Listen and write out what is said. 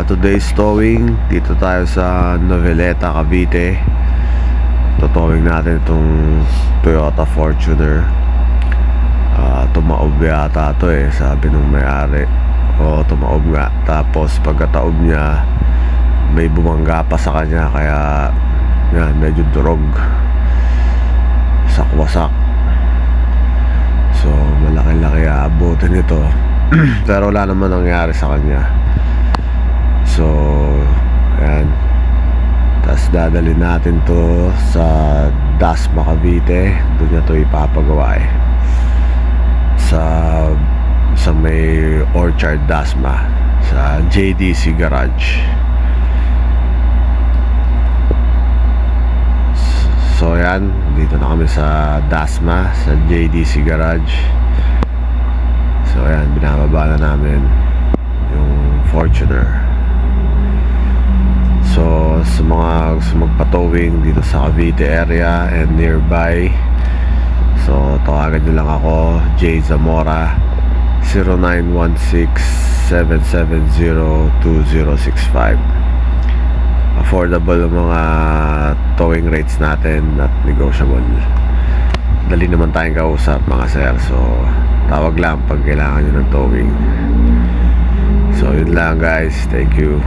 today's towing, dito tayo sa Noveleta, Cavite. Totowing natin itong Toyota Fortuner. Tumaob yata ito sabi nung may-ari. O tumaob nga. Tapos pagkataob niya, may bumangga pa sa kanya, kaya yan, medyo durog, sakwasak. So malaki-laki aabutin ito. Pero wala naman nangyari sa kanya. So yan, tapos dadalhin natin to sa Dasma, Cavite. Doon niya to ipapagawa sa may Orchard Dasma, sa JDC Garage. So yan, dito na kami sa Dasma, sa JDC Garage. So yan, binababa na namin yung Fortuner. So sa mga gusto magpa-towing dito sa Cavite area and nearby, so tawagan nyo lang ako, Jay Zamora, 0916-770-2065. Affordable ang mga towing rates natin at negotiable. Dali naman tayong kausap mga sir. So tawag lang pag kailangan nyo ng towing. So yun lang guys, thank you.